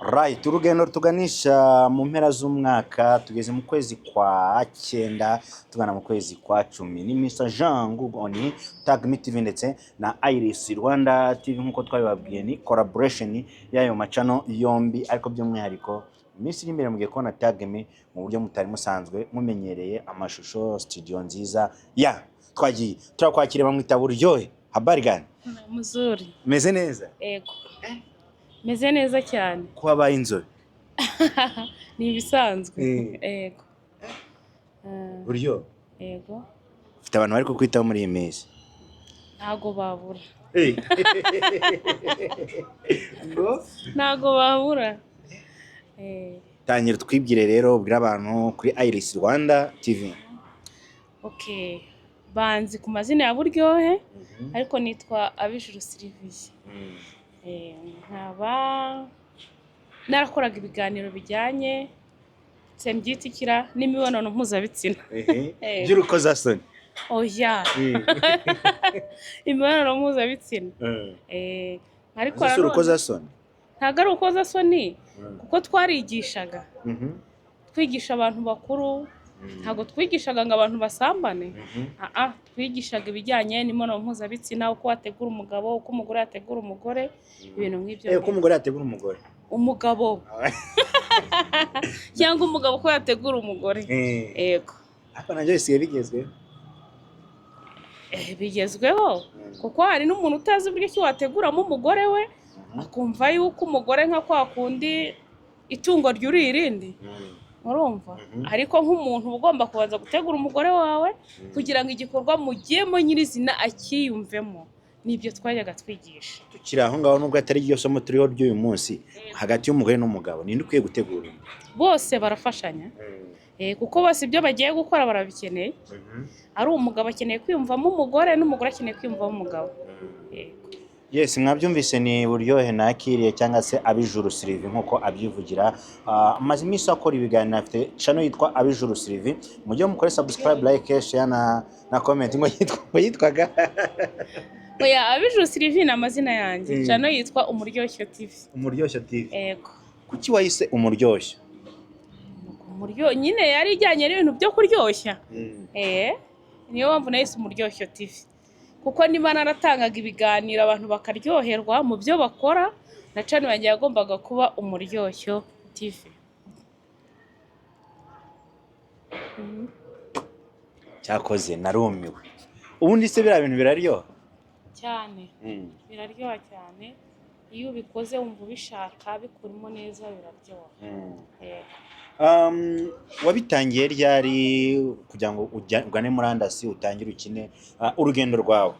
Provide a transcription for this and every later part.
Right, urugendo tuganisha mu mpera z'umwaka tugeze mu kwezi kwa 9 tugana mu kwezi kwa 10 ni Mr Jean Ngugoni Tagmi TV ndetse na Iris Rwanda TV nkuko twabibabwiye ni collaboration y'ayo macano yombi ariko by'umwihariko iminsi iri imbere mugiye kubona Tagmi mu buryo mutari musanzwe mumenyereye amashusho studio nziza ya twagiye turakwakira bamwita buryohe. Habari gani? Muzuri. Meze neza? Ego. Meze neza cyane. Ko wabaye inzobe? Ni ibisanzwe. Ego. Buryo? Ego. Ufite abantu bari kukwitaho muri iyi minsi? Ntago babura. Ngo? Ntago babura. Tangira twibwire rero ubwira abantu kuri Iris Rwanda TV. Okay. Banzi ku mazina ya Buryohe ariko nitwa Abijuru Sylvie. Nkaba narakoraga ibiganiro bijyanye sembyitsikira n'imibonano mpuzabitsina. By'urukozasoni. Oya. Imibonano mpuzabitsina. Ariko urukozasoni. Ntago ari urukozasoni kuko twarigishaga. Twigisha abantu bakuru. Ntago twigishaga ngo abantu basambane. Twigishaga ibijyanye n'imibonano mpuzabitsina, uko wategura umugabo, uko umugore yategura umugore, ibintu nk'ibyo. Uko umugore yategura umugore. Umugabo. Cyangwa umugabo ko yategura umugore. Yego. Hapa nabyo bisigaye bigezweho. Bigezweho kuko hari n'umuntu utazi uburyo ki wateguramo umugore we akumva yuko umugore nka kwa kundi itungo ryuri irindi. Urumva? Ariko nk'umuntu ugomba kubanza gutegura umugore wawe kugira ngo igikorwa mugiyemo nyirizina akiyumvemo. Nibyo twajyaga twigisha. Tukiri aho ngaho nubwo atari ryo somo turiho ry'uyu munsi hagati y'umugore n'umugabo ninde ukwiye gutegura? Bose barafashanya. Kuko bose ibyo bagiye gukora barabikeneye. Ari umugabo akeneye kwiyumvamo umugore n'umugore akeneye kwiyumvamo umugabo. Yes, mwabyumvise ni Buryohe nakiriye cyangwa se Abijuru Sylvie nkuko abyivugira. Amaze iminsi akora ibiganiro afite channel yitwa Abijuru Sylvie. Mujye mukore subscribe, like, share na comment ngo yitwaga. Oya, Abijuru Sylvie ni amazina yanjye. Channel yitwa Umuryoshyo TV. Umuryoshyo TV. Yego. Kuki wayise Umuryoshyo? Nyine yari ijyanye n'ibintu byo kuryoshya. Niyo mpamvu nayise Umuryoshyo TV. Kuko niba naratangaga ibiganiro abantu bakaryoherwa mu byo bakora, na channel yanjye yagombaga kuba Umuryoshyo TV. Cyakoze narumiwe. Ubundi se bira bintu biraryoha cyane. Biraryoha cyane. Iyo ubikoze wumva ubishaka bikurimo neza biraryoha. Wabitangiye ryari kugira ngo ugane murandasi utangire ukine urugendo rwawe?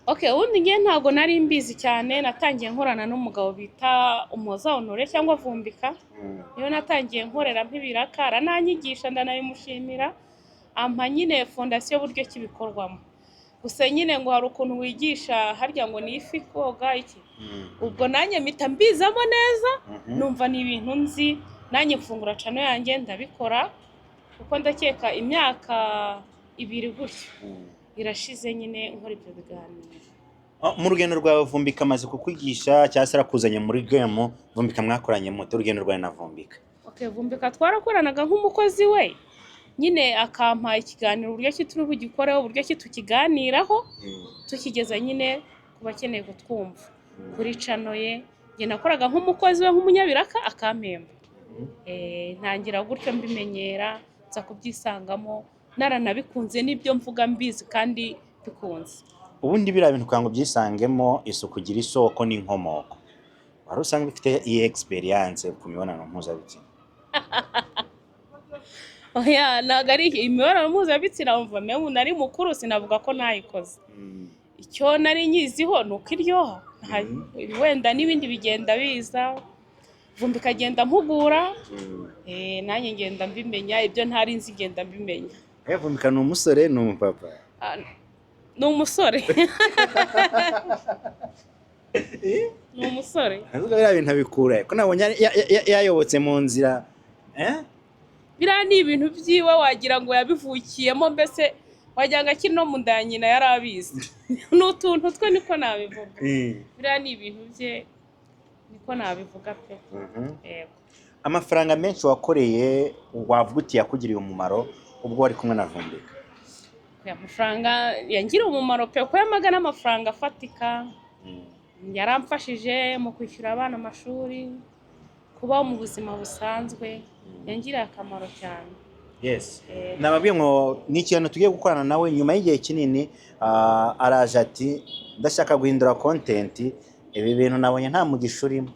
Okay, ubundi ngiye ntago nari mbizi cyane, natangiye nkorana n'umugabo bita Umuhoza Honore cyangwa Vumbika. Niyo natangiye nkorera mpibiraka, arananyigisha ndanabimushimira. Ampa nyine fondation buryo kibikorwamo. Gusa nyine ngo hari ukuntu wigisha harya ngo ni ifi koga iki. Ubwo nanjye mpita mbizamo neza, numva ni ibintu nzi. Nanjye mfungura channel yanjye ndabikora kuko ndakeka imyaka 2 gutyo irashize nyine nkora ibyo biganiro. Mu rugendo rwawe Vumbika amaze kukwigisha cyangwa se arakuzanye muri game Vumbika mwakoranye mu rugendo rwawe na Vumbika? Okay, Vumbika twarakoranaga nk'umukozi we. Nyine akampa ikiganiro uburyo ki turi bugikoreho, uburyo ki tukiganiraho, tukigeza nyine kubakeneye kutwumva. Kuri channel ye nge nakoraga nk'umukozi we nk'umunyabiraka akampemba. Ntangira gutyo mbimenyera nza kubyisangamo naranabikunze n'ibyo mvuga mbizi kandi bikunze. Ubundi bira bintu kango byisangemo isuku gira isoko n'inkomoko. Wari usanga ufite iyi experience ku mibonano mpuzabitsina? Oya, ntago ari imibonano mpuzabitsina umva memu nari mukuru sinavuga ko nayikoze. Icyo nari nyiziho nuko iryoha. Wenda n'ibindi bigenda biza. Vumbika agenda mpugura, nanjye ngenda mbimenya, ibyo ntari nzi ngenda mbimenya. Vumbika ni umusore ni umupapa? Ni umusore. Ni umusore. Ntabwo bira bintu bikura ko nabonye yayobotse mu nzira. Bira ni ibintu byiwe wagira ngo yabivukiyemo, mbese wagira ngo akiri no mu nda ya nyina yarabizi. N'utuntu twe niko nabivuga. Bira ni ibintu bye niko nabivuga pe. Yego. Amafaranga menshi wakoreye wavuga uti yakugiriye umumaro ubwo wari kumwe na Vumbika? Aya mafaranga yangiriye umumaro pe, kuko yamaga n'amafaranga afatika, yaramfashije mu kwishyura abana amashuri, kubaho mu buzima busanzwe, yangiriye akamaro cyane. Yes. Nababwiye ngo ni ikintu tugiye gukorana nawe nyuma y'igihe kinini, araje ati ndashaka guhindura content, ibi bintu nabonye nta mugisha urimo.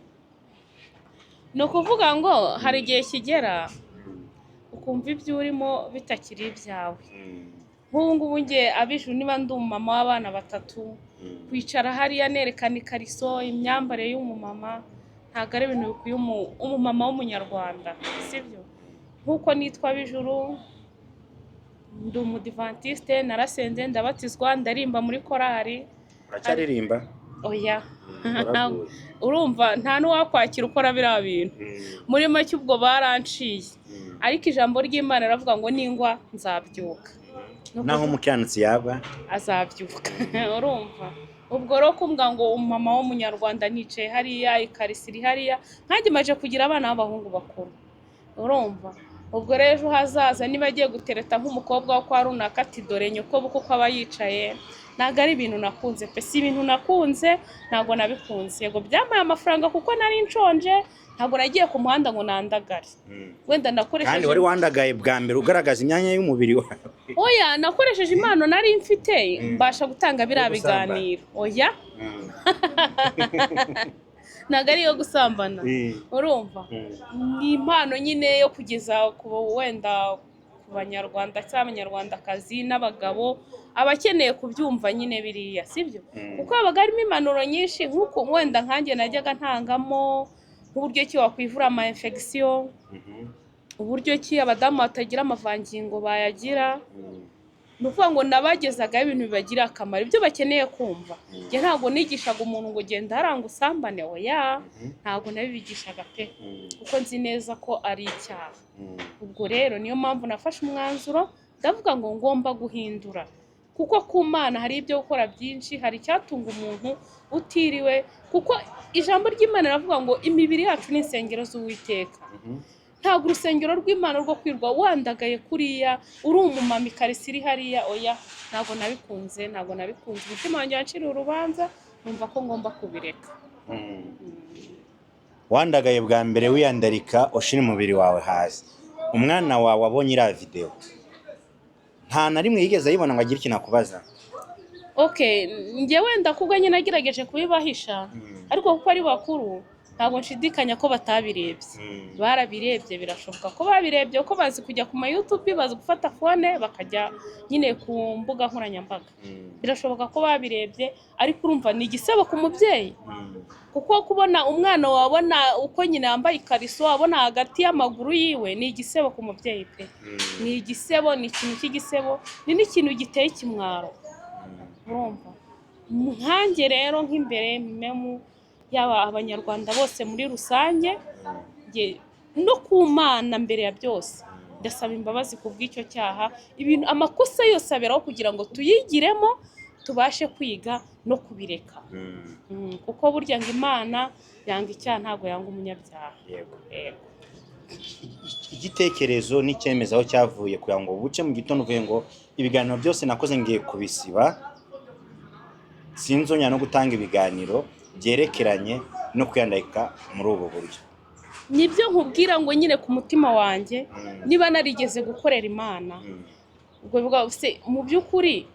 Ni ukuvuga ngo hari igihe kigera ukumva ibyo urimo bitakiri ibyawe. Nk'ubu ngubu ngiye abijuru niba ndi umumama w'abana 3, kwicara hariya nerekana ikariso, imyambarire y'umumama, ntabwo ari ibintu bikwiye umumama w'umunyarwanda, sibyo? Nk'uko nitwa Bijuru, ndi umudivantiste, narasenze, ndabatizwa, ndarimba muri korari. Uracyaririmba? Oya. Urumva nta n'uwakwakira ukora biriya bintu. Muri make ubwo baranciye. Ariko ijambo ry'Imana riravuga ngo ningwa nzabyuka. Naho umukiranutsi yaba azabyuka. Urumva? Ubwo rero kumbwa ngo umumama w'umunyarwanda nicaye hariya, ikarisi iri hariya, nkanjye maje kugira abana b'abahungu bakuru. Urumva? Ubwo rero ejo hazaza niba agiye gutereta nk'umukobwa wo kwa runaka ati dore nyoko buko uko aba yicaye, ntabwo ari ibintu nakunze pe, si ibintu nakunze, ntabwo nabikunze. Yego byamaye amafaranga kuko nari nshonje, ntabwo nagiye ku muhanda ngo nandagare. Wenda nakoresheje, kandi wari wandagaye bwa mbere ugaragaza imyanya y'umubiri wawe. Oya, nakoresheje impano nari mfite mbasha gutanga biriya biganiro. Oya. Ntabwo ari iyo gusambana. Urumva? Ni impano nyine yo kugeza ku wenda ku banyarwanda cyangwa abanyarwandakazi n'abagabo abakeneye kubyumva nyine biriya, sibyo? Kuko habaga harimo impanuro nyinshi, nk'uko wenda nkanjye najyaga ntangamo nk'uburyo ki wakwivura ama infection, uburyo ki abadamu batagira amavangingo bayagira. Ni ukuvuga ngo nabagezagaho ibintu bibagira akamaro, ibyo bakeneye kumva. Njye ntabwo nigishaga umuntu ngo genda haranga usambane, oya, ntabwo nabibigishaga pe, kuko nzi neza ko ari icyaha. Ubwo rero niyo mpamvu nafashe umwanzuro ndavuga ngo ngomba guhindura, kuko ku Mana hari ibyo gukora byinshi, hari icyatunga umuntu utiriwe, kuko ijambo ry'Imana riravuga ngo imibiri yacu ni insengero z'Uwiteka. Ntabwo urusengero rw'Imana rwo kwirwa wandagaye kuriya uri umumama ikarisi iri hariya, oya, ntabwo nabikunze, ntabwo nabikunze. Umutima wanjye wanciriye urubanza, numva ko ngomba kubireka. Wandagaye bwa mbere wiyandarika ushira umubiri wawe hasi, umwana wawe abonye iriya video nta na rimwe yigeze ayibona ngo agire ikintu akubaza? Okay, njye wenda kubwo nyine nagerageje kubibahisha, ariko kuko ari bakuru ntabwo nshidikanya ko batabirebye. Barabirebye, birashoboka ko babirebye, ko bazi kujya ku ma YouTube, bazi gufata phone bakajya nyine ku mbuga nkoranyambaga. Birashoboka ko babirebye, ariko urumva ni igisebo ku mubyeyi. Kuko kubona umwana wabona uko nyine yambaye ikariso, abona hagati y'amaguru yiwe, ni igisebo ku mubyeyi pe. Ni igisebo, ni ikintu cy'igisebo, ni n'ikintu giteye ikimwaro. Urumva? Nkanjye rero nk'imbere memu yaba abanyarwanda bose muri rusange, no ku Mana mbere ya byose ndasaba imbabazi ku bw'icyo cyaha. Ibintu amakosa yose aberaho kugira ngo tuyigiremo, tubashe kwiga no kubireka. Kuko burya ngo Imana yanga icyaha, ntabwo yanga umunyabyaha. Yego. Igitekerezo n'icyemezo aho cyavuye kugira ngo buce mu gitondo uvuye ngo ibiganiro byose nakoze ngiye kubisiba, sinzongera no gutanga ibiganiro byerekeranye no kwiyandarika muri ubu buryo? Nibyo nkubwira ngo nyine ku mutima wanjye, niba narigeze gukorera Imana, ubwo bwose mu by'ukuri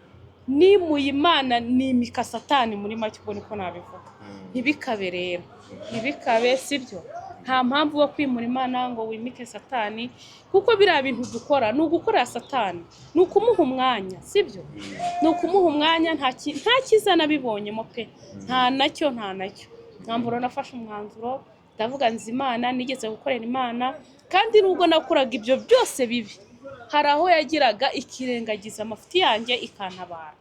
nimuye Imana nimika Satani muri make, ubwo niko nabivuga. Ntibikabe rero, ntibikabe, sibyo? Nta mpamvu yo kwimura Imana ngo wimike Satani, kuko biriya bintu dukora ni ugukorera Satani, ni ukumuha umwanya, sibyo? Ni ukumuha umwanya, nta cyiza nabibonyemo pe, nta nacyo. Mwamburo nafashe umwanzuro ndavuga nzi Imana, nigeze gukorera Imana, kandi nubwo nakoraga ibyo byose bibi, hari aho yagiraga ikirengagiza amafuti yanjye ikantabara,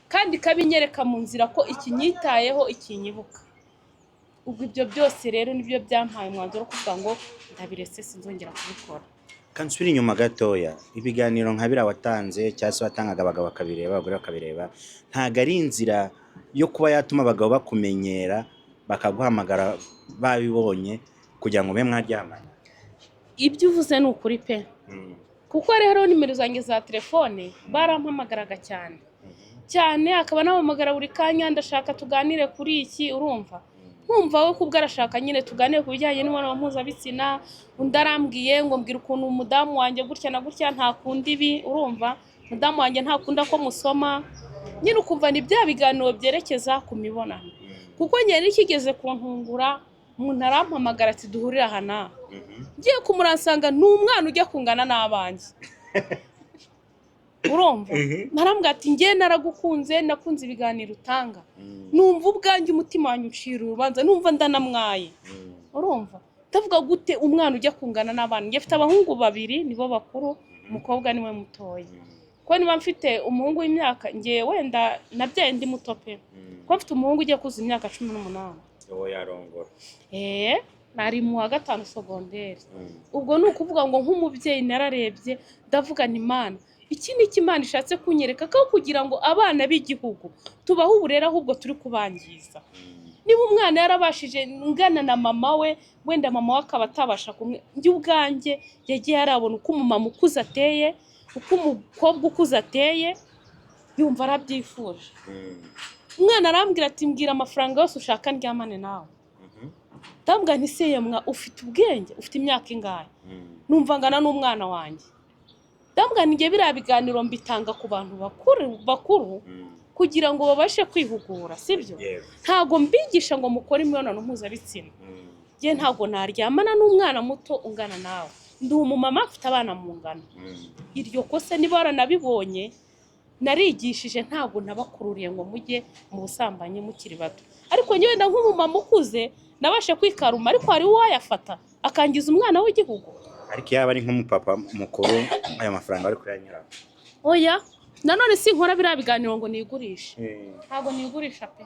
kandi kabinyereka mu nzira ko ikinyitayeho, ikinyibuka. Ubwo ibyo byose rero nibyo byampaye umwanzuro kuvuga ngo ndabiretse, sinzongera kubikora. Kansubira inyuma gatoya, ibiganiro nka biriya watanze cyangwa se watangaga abagabo bakabireba, abagore bakabireba, ntago ari inzira yo kuba yatuma abagabo bakumenyera bakaguhamagara babibonye kugira ngo be mwaryamanye? ibyo uvuze ni ukuri pe, kuko rero nimero zanjye za telefone barampamagaraga cyane cyane, akaba nahamagara buri kanya, ndashaka tuganire kuri iki, urumva nkumva we kubwo arashaka nyine tuganire ku bijyanye n'imibonano mpuzabitsina, undi arambwiye ngo mbwira ukuntu umudamu wanjye gutya na gutya ntakunda ibi, urumva umudamu wanjye ntakunda ko musoma, nyine ukumva ni bya biganiro byerekeza ku mibonano. Kuko nyine kigeze kuntungura, umuntu arampamagara ati duhurire aha naha, ngiye kumuransanga ni umwana ujya kungana n'abanjye, urumva narambwira ati ngiye naragukunze, nakunze ibiganiro utanga, numva ubwanjye umutima wanjye ucira urubanza, numva ndanamwaye, urumva ndavuga gute umwana ujya kungana n'abana, ngiye mfite abahungu 2 nibo bakuru, umukobwa niwe mutoya, ko niba mfite umuhungu w'imyaka, ngiye wenda nabyaye ndi muto pe, ko mfite umuhungu ugiye kuza imyaka 18. Uwo yarongora nari mu wa 5 segonderi. Ubwo ni ukuvuga ngo nk'umubyeyi nararebye ndavuga nti Imana, iki ni Imana ishatse kunyereka ko kugira ngo abana b'igihugu tubaho uburere ahubwo turi kubangiza. Niba umwana yarabashije ngana na mama we, wenda mama we akaba atabasha kumwe, njye ubwanjye yagiye arabona uko umumama ukuze ateye, uko umukobwa ukuze ateye, yumva arabyifuje. Umwana arambwira ati mbwira amafaranga yose ushaka ndyamane nawe. Ndambwira nti se yemwa ufite ubwenge, ufite imyaka ingahe? Numva ngana n'umwana wanjye. Ndambwira ngiye biriya biganiro mbitanga ku bantu bakuru kugira ngo babashe kwihugura, sibyo? Ntago mbigisha ngo mukore imibonano mpuzabitsina. Ngiye ntago naryamana n'umwana muto ungana nawe. Ndi umumama afite abana mu ngano. Iryo kosa niba waranabibonye, narigishije ntago nabakururiye ngo mujye mu busambanyi mukiri bato. Ariko nyewe nda nk'umumama ukuze nabashe kwikaruma, ariko hari uwayafata akangiza umwana w'igihugu. Ariko yaba ari nk'umupapa mukuru, ayo mafaranga ari kuyanyura. Oya, nanone si nkora biriya biganiro ngo nigurishe. Ntago nigurisha pe.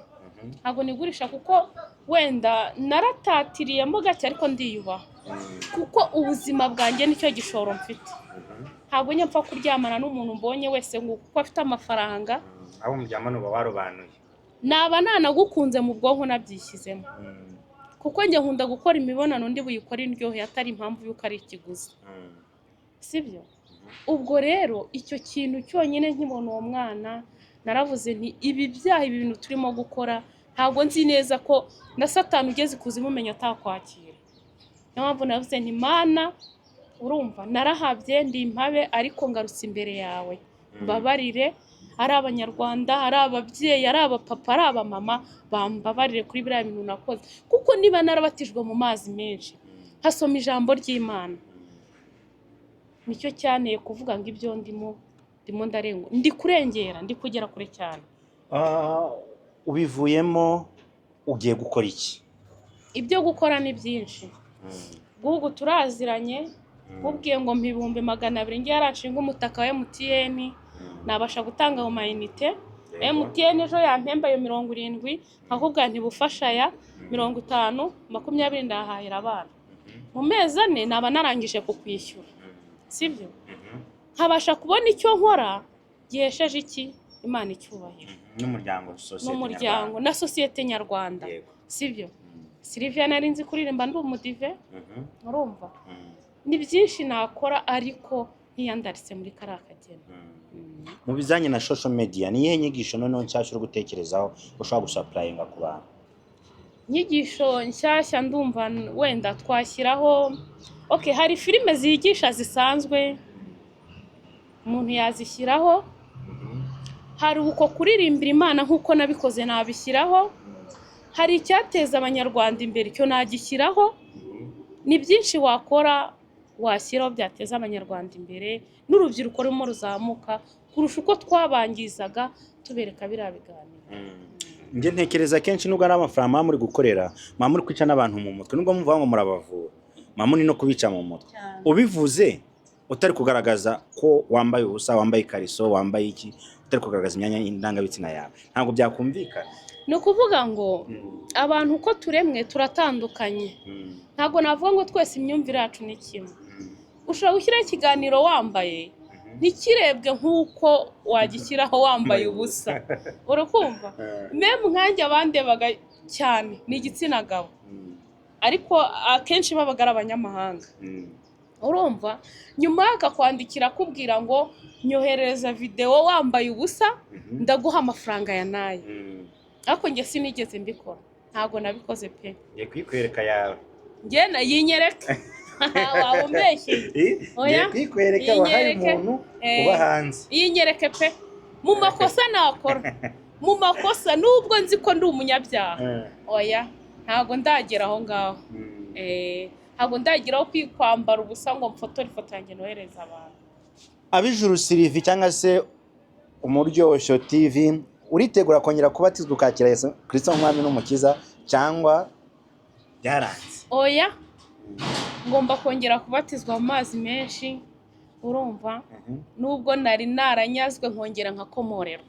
Ntago nigurisha kuko wenda naratatiriyemo gake, ariko ndiyubaha. Kuko ubuzima bwanjye nicyo gishoro mfite. Ntago nyapfa kuryamana n'umuntu mbonye wese ngo kuko afite amafaranga. Abo muryamana uba warobanuye. Naba nanagukunze mu bwonko nabyishyizemo. Kuko njye nkunda gukora imibonano ndi buyikora indyohe, atari impamvu yuko ari ikiguzi. Sibyo? Ubwo rero icyo kintu cyonyine nkibona uwo mwana, naravuze nti ibi byaha ibintu turimo gukora, ntago nzi neza ko na Satani ugeze kuzimumenya atakwakira. Niyo mpamvu navuze nti Imana, urumva narahabye ndi impabe, ariko ngarutse imbere yawe, mbabarire ari abanyarwanda, ari ababyeyi, ari abapapa, ari abamama, bambabarire kuri biriya bintu nakoze. Kuko niba narabatijwe mu mazi menshi, hasoma ijambo ry'Imana, nicyo cyane kuvuga ngo ibyo ndimo ndarenga, ndi kurengera, ndi kugera kure cyane. Ubivuyemo ugiye gukora iki? Ibyo gukora ni byinshi. Guhugu turaziranye, mubwiye ngo mpibumbe 200 ngiye yaranshinga umutaka wa MTN, nabasha gutanga mu mayinite. MTN ejo yampembaye 70, ahubwo ntibufasha ya 50, 20 ndahahira abana. Mu mezi 4 naba narangije kukwishyura, sibyo? Nkabasha kubona icyo nkora gihesheje iki Imana icyubahiro, n'umuryango na societe nyarwanda, sibyo? Sylvia nari nzi kuririmba ndi umudive, urumva ni byinshi nakora, ariko ntiyandaritse muri karakagena. Mu bizanye na social media, ni iyihe nyigisho noneho nshyashya uri gutekerezaho ushobora gusapurayinga ku bantu? Nyigisho nshyashya ndumva wenda twashyiraho, hari filime zigisha zisanzwe umuntu yazishyiraho, hari uko kuririmbira Imana nk'uko nabikoze nabishyiraho, hari icyateza abanyarwanda imbere icyo nagishyiraho. Ni byinshi wakora washyiraho byateza abanyarwanda imbere, n'urubyiruko rurimo ruzamuka kurusha uko twabangizaga tubereka biriya biganiro. Njye ntekereza kenshi nubwo ari amafaranga mama muri gukorera, mama muri kwica n'abantu mu mutwe, nubwo muvuga ngo murabavura, mama ni no kubica mu mutwe. Ubivuze utari kugaragaza ko wambaye ubusa, wambaye ikariso, wambaye iki, utari kugaragaza imyanya y'indangabitsina yawe, ntabwo byakumvikana. Ni ukuvuga ngo abantu uko turemwe turatandukanye. Ntabwo navuga ngo twese imyumvire yacu ni kimwe. Ushobora gushyiraho ikiganiro wambaye, ntikirebwe nk'uko wagishyiraho wambaye ubusa, urakumva? Meme nkanjye abandebaga cyane ni igitsina gabo ariko akenshi babaga ari abanyamahanga urumva nyuma akakwandikira akubwira ngo nyohereza videwo wambaye ubusa ndaguha amafaranga ya nayo ariko njye sinigeze mbikora ntago nabikoze pe ngiye kwikwereka yawe njye yinyereke waba umbeshye ngiye kwikwereka wahaye umuntu uba hanze yinyereke pe mu makosa nakora mu makosa nubwo nzi ko ndi umunyabyaha oya ntago ndagera aho ngaho ntago ndageraho kwambara ubusa ngo mfotore ifoto yanjye nohereza abantu. Abijuru Sylvie cyangwa se Umuryoshyo TV uritegura kongera kubatizwa ukakira Yesu Kristo nk'umwami n'umukiza cyangwa byaranze? Oya ngomba kongera kubatizwa mu mazi menshi urumva nubwo nari naranyazwe nkongera nkakomorerwa.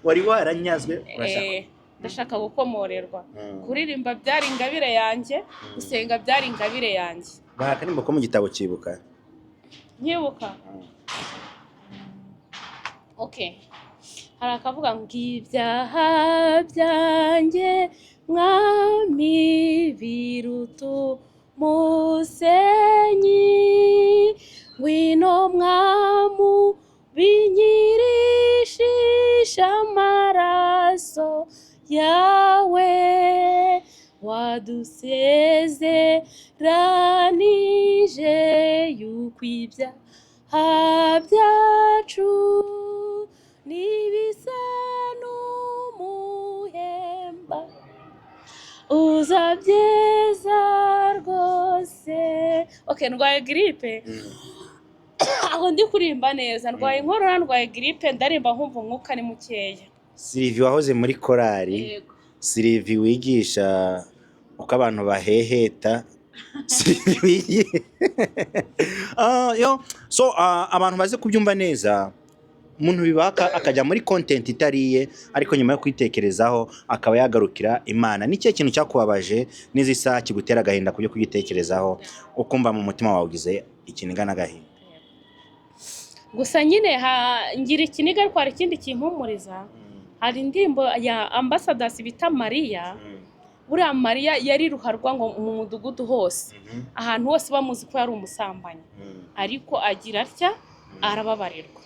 Wari waranyazwe urashaka? Ndashaka gukomorerwa. Kuririmba byari ingabire yanjye, gusenga byari ingabire yanjye. Bahaka nimba ko mu gitabo cyibuka. Nyibuka. Okay. Hari akavuga ngo ibyaha byanjye mwami birutu musenyi wino mwamu binyirishisha amaraso yawe wadusezeranije yuko ibyaha byacu nibisa n'umuhemba uzabyeza rwose. Okay, ndwaye gripe aho ndi kurimba neza, ndwaye inkorora, ndwaye gripe, ndarimba nkumva umwuka ni mukeya. Sylvie wahoze muri korali, Sylvie wigisha uko abantu baheheta, Sylvie abantu baze kubyumva neza, umuntu bibaka akajya muri content itariye ariko nyuma yo kwitekerezaho akaba yagarukira Imana. Ni cyo kintu cyakubabaje n'izi saa kigutera agahinda kubyo kwitekerezaho ukumva mu mutima wawe ugize ikiniga n'agahinda? Gusa nyine ngira ikiniga ariko hari ikindi kimpumuriza. Hari indirimbo ya Ambassadors bita Mariya. Buriya Mariya yari ruharwa ngo mu mudugudu hose, ahantu hose bamuzi ko yari umusambanyi, ariko agira atya arababarirwa.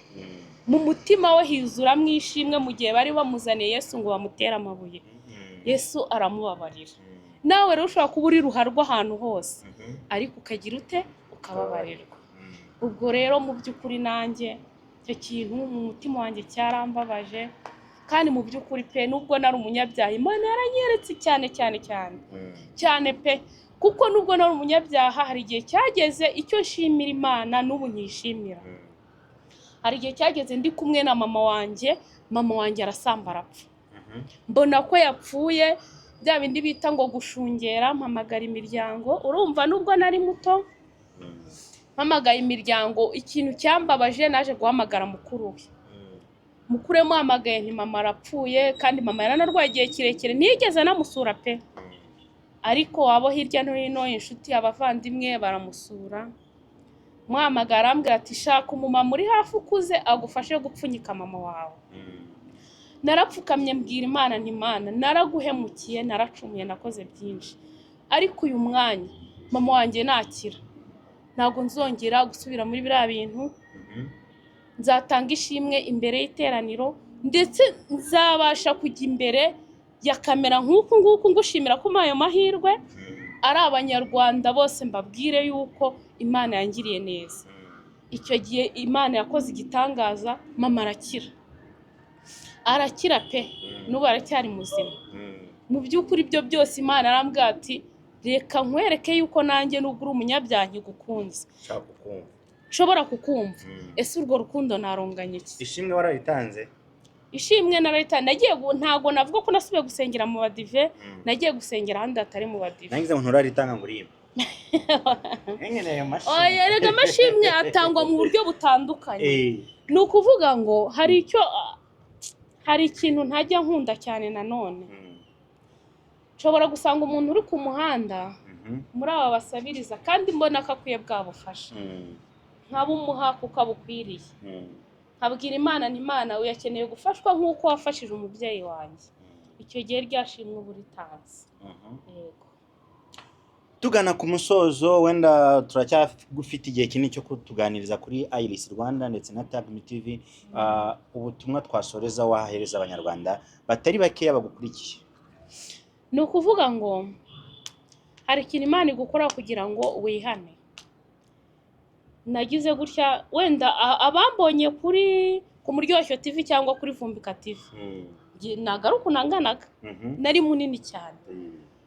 Mu mutima we hizura mwishimwe mu gihe bari bamuzaniye Yesu ngo bamutere amabuye. Yesu aramubabarira. Nawe rero ushobora kuba uri ruharwa ahantu hose ariko ukagira ute ukababarirwa. Ubwo rero mu by'ukuri nanjye icyo kintu mu mutima wanjye cyarambabaje, kandi mu by'ukuri pe nubwo nari umunyabyaha Imana yaranyeretse cyane pe, kuko nubwo nari umunyabyaha hari igihe cyageze icyo nshimira Imana n'ubu nyishimira. Hari igihe cyageze ndi kumwe na mama wanjye arasamba arapfa. Mbona ko yapfuye bya bindi bita ngo gushungera, mpamagara imiryango. Urumva nubwo nari muto mpamagaye imiryango, ikintu cyambabaje naje guhamagara mukuru we. Mukuru we muhamagaye nti mama arapfuye, kandi mama yaranarwaye igihe kirekire ntiyigeze namusura pe, ariko abo hirya no hino inshuti abavandimwe baramusura. Muhamagara ambwira ati shaka umumama uri hafi ukuze agufashe gupfunyika mama wawe. Narapfukamye mbwira Imana nti Imana naraguhemukiye, naracumuye, nakoze byinshi, ariko uyu mwanya mama wanjye nakira ntago nzongera gusubira muri biriya bintu. Nzatanga ishimwe imbere y'iteraniro, ndetse nzabasha kujya imbere ya kamera nk'uku nguku ngushimira ko ayo mahirwe ari abanyarwanda bose mbabwire yuko Imana yangiriye neza. Icyo gihe Imana yakoze igitangaza, mama arakira pe, n'ubu aracyari muzima. Mu by'ukuri ibyo byose Imana arambwira ati reka nkwereke yuko nanjye nubwo uri umunyabyaha nkigukunze, nshobora kukumva. Ese urwo rukundo naronganye iki? Ishimwe wararitanze? Ishimwe nararitanze. Ntago navuga ko nasubiye gusengera mu badive, nagiye gusengera ahandi hatari mu badive. Nangize ngo ntuраritanga ngo urimo. Oya, rega amashimwe atangwa mu buryo butandukanye. Ni ukuvuga ngo hari ikintu ntajya nkunda cyane nanone. Nshobora gusanga umuntu uri ku muhanda muri aba basabiriza kandi mbona ko akwiye bwabufasha, nkabumuha kuko abukwiriye. Nkabwira Imana nti Imana uyakeneye gufashwa nk'uko wafashije umubyeyi wanjye. icyo gihe ryashimwe ubu ritanze. Yego. Tugana ku musozo, wenda turacyafite igihe kinini cyo kutuganiriza kuri Iris Rwanda ndetse na Tagmi TV. Ubutumwa twasoreza wahereza abanyarwanda batari bakeya bagukurikiye. Ni ukuvuga ngo hari ikintu Imana igukora kugira ngo wihane. Nagize gutya, wenda abambonye ku Muryoshyo TV cyangwa kuri Vumbika TV, nagaruka nanganaga, nari munini cyane.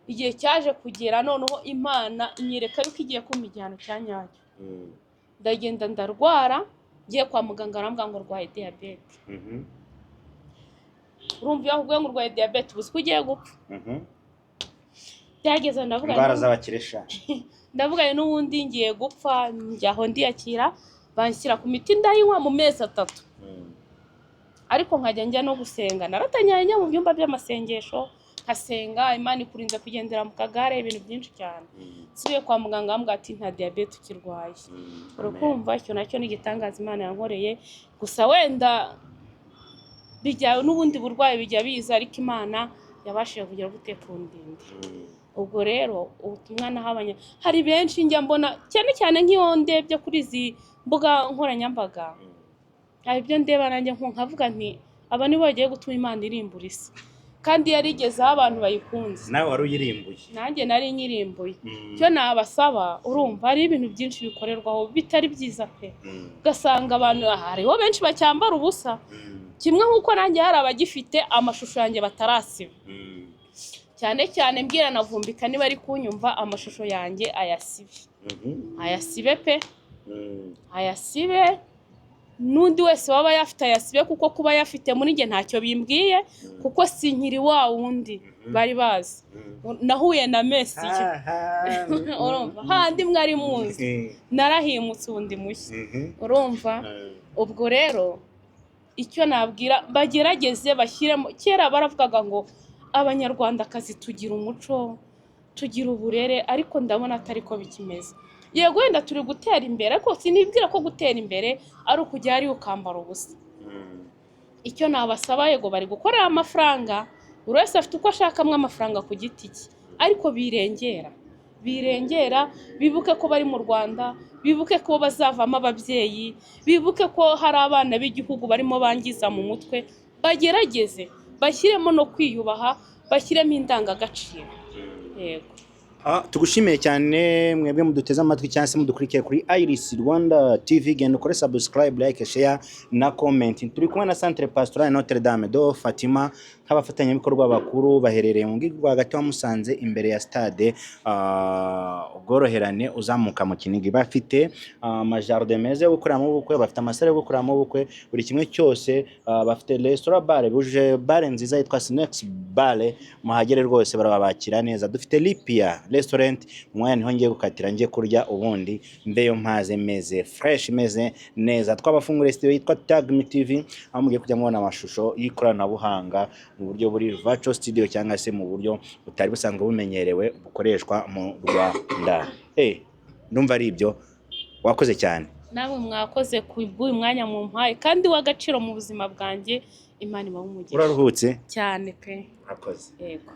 Igihe cyaje kugera noneho Imana inyereka yuko igiye kumpa igihano cya nyacyo. Ndagenda ndarwara, ngiye kwa muganga arambwira ngo urwaye diabete. Urumva iyo akubwiye ngo urwaye diabete ubuze ko ugiye gupfa. Byageze ndavuga indwara z'abakiresha. Ndavuga n'ubundi ngiye gupfa, njyaho ndiyakira, banshyira ku miti ndayinywa mu mezi 3. Ariko nkajya njya no gusenga, naratanyanye mu byumba by'amasengesho, nkasenga, Imana ikurinze kugendera mu kagare, ibintu byinshi cyane. Subiye kwa muganga ambwira ati nta diabete ukirwaye. Urukumva icyo nacyo ni igitangaza Imana yankoreye. Gusa wenda bijya n'ubundi burwayi bijya biza, ariko Imana yabashije kugira gute kundinda. Ubwo rero ubutumwa nahabanya, hari benshi njya mbona cyane cyane nk'iyo ndebye kuri izi mbuga nkoranyambaga, hari ibyo ndeba nanjye nkavuga nti aba nibo bagiye gutuma Imana irimbura isi, kandi yarigezeho abantu bayikunze. Nawe wari uyirimbuye. Nanjye nari nyirimbuye. Cyo nabasaba, urumva ari ibintu byinshi bikorerwaho bitari byiza pe. Ugasanga abantu hariho benshi bacyambara ubusa, kimwe nk'uko nanjye hari abagifite amashusho yanjye batarasiba. Cyane cyane mbwira na Vumbika niba ari kunyumva, amashusho yanjye ayasibe. Ayasibe pe. Ayasibe. N'undi wese waba yafite ayasibe, kuko kuba yafite muri nge ntacyo bimbwiye, kuko sinkiri wa wundi bari bazi. Nahuye na Messi. Urumva handi mwari muzi, narahimutse ubundi mushya. Urumva ubwo rero icyo nabwira bagerageze bashyiremo, kera baravugaga ngo abanyarwandakazi tugira umuco, tugira uburere, ariko ndabona atari ko bikimeze. Yego wenda turi gutera imbere, ariko sinibwira ko gutera imbere ari ukujya ari ukambara ubusa. Icyo nabasaba, yego bari gukorera amafaranga, buri wese afite uko ashakamwe amafaranga ku giti cye, ariko birengera, bibuke ko bari mu Rwanda, bibuke ko bazavamo ababyeyi, bibuke ko hari abana b'igihugu barimo bangiza mu mutwe. Bagerageze bashyiremo no kwiyubaha, bashyiremo indangagaciro. Yego. Tugushimiye cyane mwebwe muduteze amatwi cyangwa se mudukurikiye kuri Iris Rwanda TV. Genda ukore subscribe, like, share na comment. Turi kumwe na Centre Pastoral Notre Dame de Fatima, nk'abafatanyabikorwa bakuru baherereye mu mujyi rwagati wa Musanze, imbere ya stade ubworoherane uzamuka mu Kinigi. Bafite amajardin meza yo gukoreramo ubukwe, bafite amasare yo gukoreramo ubukwe, buri kimwe cyose. Bafite restaurant bar, buje bar nziza yitwa Snacks Bar, muhagere rwose barabakira neza. Dufite Lipia restaurant, mwanya niho ngiye gukatira ngiye kurya, ubundi mbeyo mpaze meze fresh, meze neza. Twabafungura studio yitwa Tagmi TV, aho mugiye kujya mubona amashusho y'ikoranabuhanga mu buryo buri virtual studio cyangwa se mu buryo butari busanzwe bumenyerewe bukoreshwa mu Rwanda. Ndumva ari ibyo. Wakoze cyane. Nawe mwakoze kubuye mwanya mu mpaye, kandi w'agaciro mu buzima bwanjye. Imana ibahe umugisha. Uraruhutse cyane pe. Wakoze. Yego.